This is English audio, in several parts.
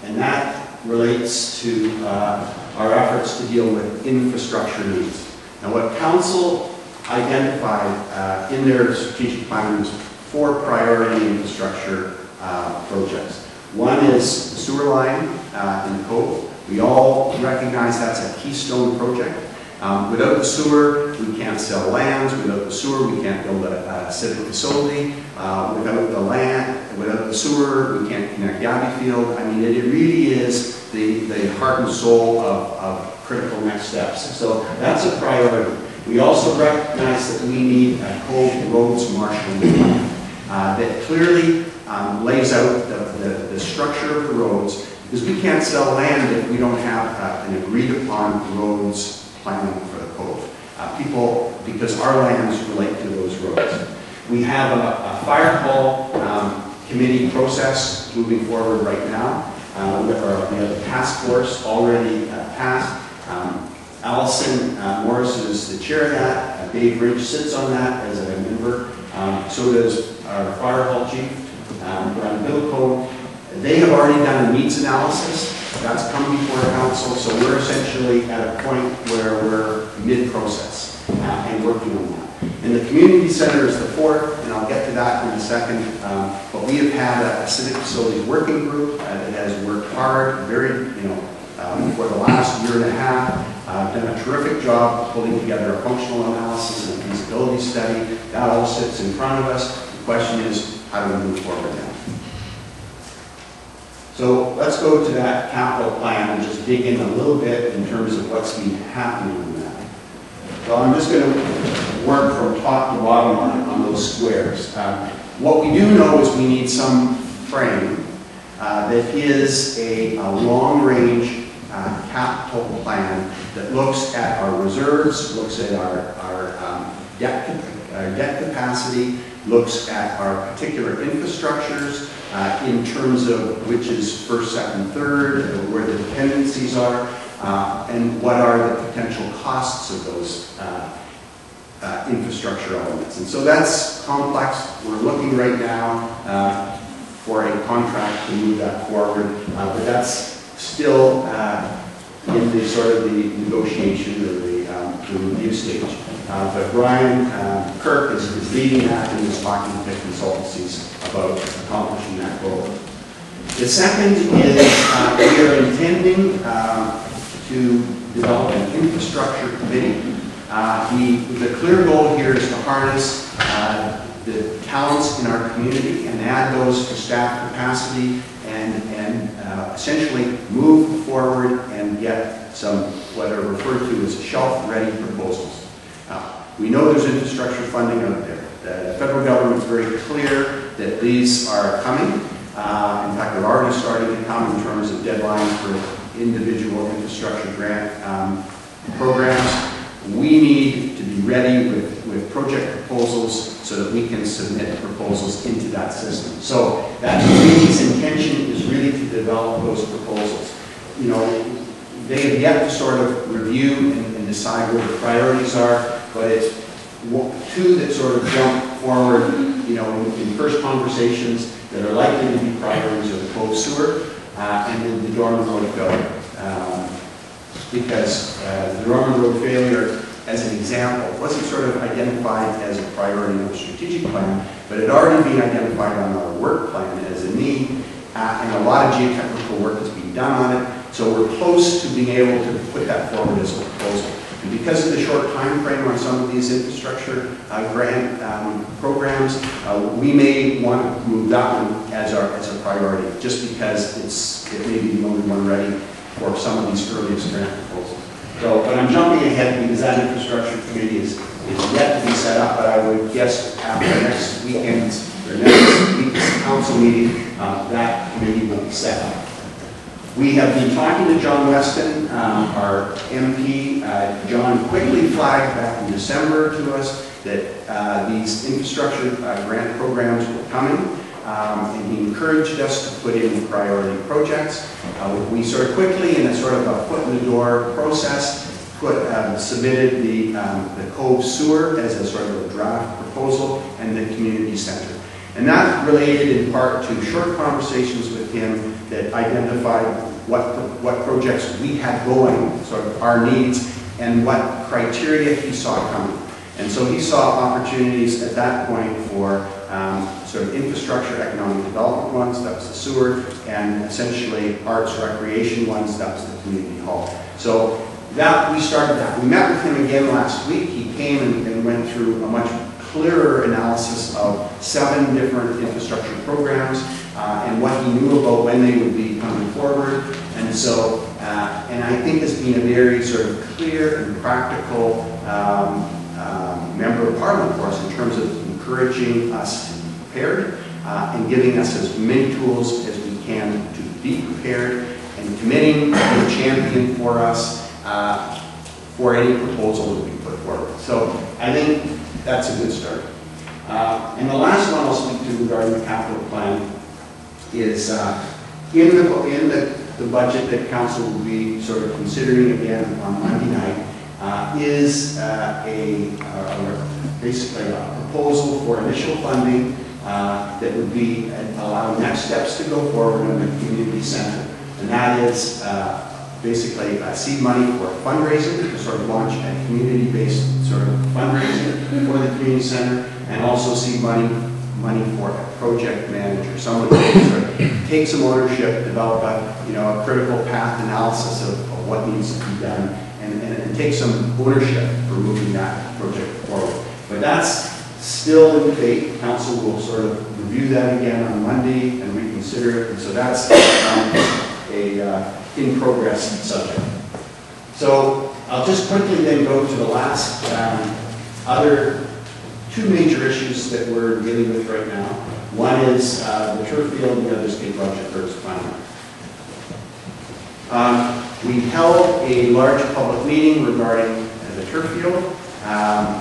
And that relates to our efforts to deal with infrastructure needs. Now, what Council identified in their strategic plan was 4 priority infrastructure projects. One is the sewer line in the Cove. We all recognize that's a keystone project. Without the sewer, we can't sell lands. Without the sewer, we can't build a civic facility. Without the land, without the sewer, we can't connect Abbey Field. I mean, it really is the heart and soul of critical next steps. So that's a priority. We also recognize that we need a Cove Roads Marshalling Plan that clearly lays out the structure of the roads, because we can't sell land if we don't have an agreed upon roads planning for the Cove. Because our lands relate to those roads. We have a fire hall committee process moving forward right now. We have a task force already passed. Allison Morris is the chair of that. Dave Ridge sits on that as a member. So does our fire hall chief, Brian Bilko. They have already done a needs analysis. That's come before Council, so we're essentially at a point where we're mid-process and working on that. And the community center is the 4th, and I'll get to that in a second. But we have had a civic facilities working group that has worked hard, for the last year and a half, done a terrific job pulling together a functional analysis and a feasibility study. That all sits in front of us. The question is, how do we move forward now? So let's go to that capital plan and just dig in a little bit in terms of what's been happening in that. So I'm just going to work from top to bottom on those squares. What we do know is we need some frame that is a long-range capital plan that looks at our reserves, looks at our debt capacity, looks at our particular infrastructures in terms of which is first, second, third, where the dependencies are, and what are the potential costs of those infrastructure elements. And so that's complex. We're looking right now for a contract to move that forward, but that's still in the sort of the negotiation or the review stage. But Brian Kirk is leading that and is talking to consultancies about accomplishing that goal. The second is we are intending to develop an infrastructure committee. The clear goal here is to harness the talents in our community and add those to staff capacity and essentially move forward and get some what are referred to as shelf-ready proposals. We know there's infrastructure funding out there. The federal government is very clear that these are coming. In fact, they're already starting to come in terms of deadlines for individual infrastructure grant programs. We need to be ready with project proposals so that we can submit proposals into that system. So that committee's intention is really to develop those proposals. You know, they have yet to sort of review and decide where the priorities are, but it's 2 that sort of jump forward, you know, in first conversations that are likely to be priorities are the Cove Sewer and then the Dorman Road failure. Because the Dorman Road failure, as an example, wasn't sort of identified as a priority in the strategic plan, but it had already been identified on our work plan as a need, and a lot of geotechnical work has been done on it. So we're close to being able to put that forward as a proposal. And because of the short time frame on some of these infrastructure grant programs, we may want to move that one as a priority, just because it may be the only one ready for some of these earliest grant proposals. So, but I'm jumping ahead because that infrastructure committee is yet to be set up, but I would guess after next weekend's or next week's council meeting, that committee will be set up. We have been talking to John Weston, our MP. John quickly flagged back in December to us that these infrastructure grant programs were coming, and he encouraged us to put in priority projects. We sort of quickly, in a sort of a foot in the door process, submitted the Cove Sewer as a sort of a draft proposal and the community center. And that related in part to short conversations with him that identified what projects we had going, sort of our needs, and what criteria he saw coming. And so he saw opportunities at that point for sort of infrastructure, economic development ones, that was the sewer, and essentially arts, recreation ones, that was the community hall. So that, we started that. We met with him again last week. He came and went through a much clearer analysis of 7 different infrastructure programs and what he knew about when they would be coming forward. And so, and I think has been a very sort of clear and practical member of Parliament for us in terms of encouraging us to be prepared and giving us as many tools as we can to be prepared and committing to be a champion for us for any proposal that we put forward. So I think that's a good start. And the last one I'll speak to regarding the capital plan is in the budget that Council will be sort of considering again on Monday night is basically a proposal for initial funding that would be allow next steps to go forward in the community center. And that is basically seed money for fundraising to sort of launch a community-based sort of fundraising for the community center, and also seed money for a project manager, someone who can sort of take some ownership, develop a critical path analysis of what needs to be done, and take some ownership for moving that project forward. But that's still in debate. Council will sort of review that again on Monday and reconsider it, and so that's a in progress subject. So I'll just quickly then go to the last other 2 major issues that we're dealing with right now. One is the turf field, and the other is Cape Roger Curtis Plan. We held a large public meeting regarding the turf field.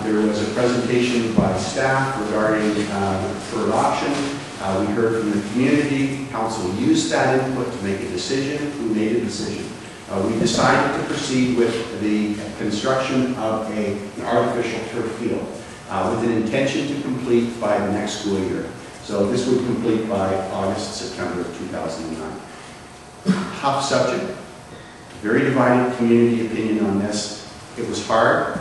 There was a presentation by staff regarding the preferred option. We heard from the community. Council used that input to make a decision. We made a decision. We decided to proceed with the construction of an artificial turf field with an intention to complete by the next school year. So this would complete by August, September of 2009. Tough subject. Very divided community opinion on this. It was hard,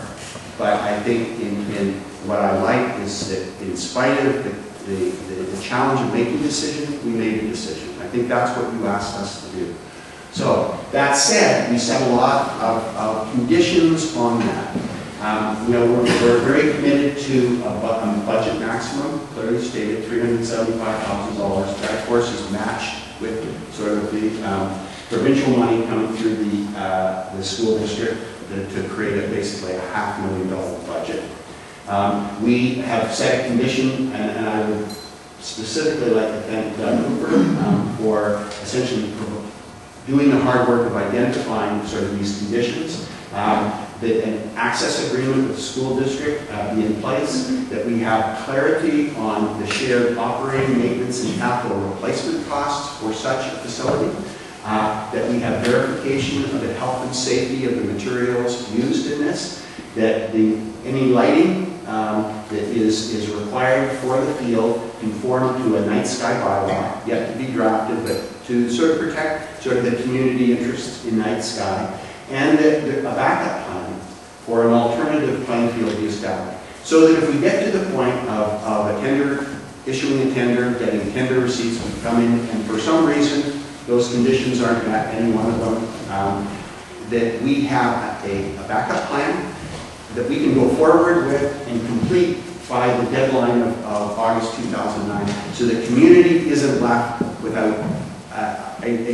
but I think in what I like is that in spite of the challenge of making a decision, we made a decision. I think that's what you asked us to do. So that said, we set a lot of conditions on that. We're very committed to a budget maximum, clearly stated $375,000. That of course is matched with sort of the provincial money coming through the school district to create basically a $500,000 budget. We have set a condition, and I would specifically like to thank Doug Hooper for essentially doing the hard work of identifying sort of these conditions. That an access agreement with the school district be in place, that we have clarity on the shared operating, maintenance, and capital replacement costs for such a facility, that we have verification of the health and safety of the materials used in this, that any lighting that is required for the field conform to a night sky bylaw, yet to be drafted, but to sort of protect sort of the community interests in night sky, and a backup plan for an alternative playing field be established. So that if we get to the point of a tender, issuing a tender, getting tender receipts, we come in, and for some reason those conditions aren't met, any one of them, that we have a backup plan that we can go forward with and complete by the deadline of August 2009, so the community isn't left without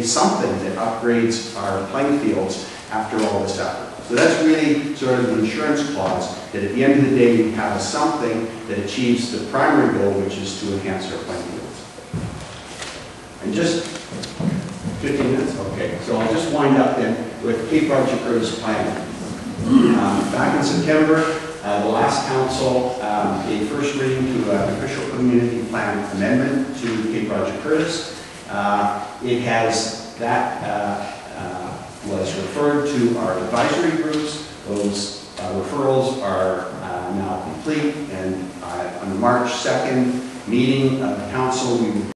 something that upgrades our playing fields after all this effort. So that's really sort of the insurance clause, that at the end of the day we have something that achieves the primary goal, which is to enhance our playing fields. And just 15 minutes? Okay, so I'll just wind up then with Cape Roger Curtis Plan. Back in September, the last council gave first reading to an official community plan amendment to Cape Roger Curtis. Was referred to our advisory groups. Those referrals are now complete, and on March 2nd, meeting of the council, we will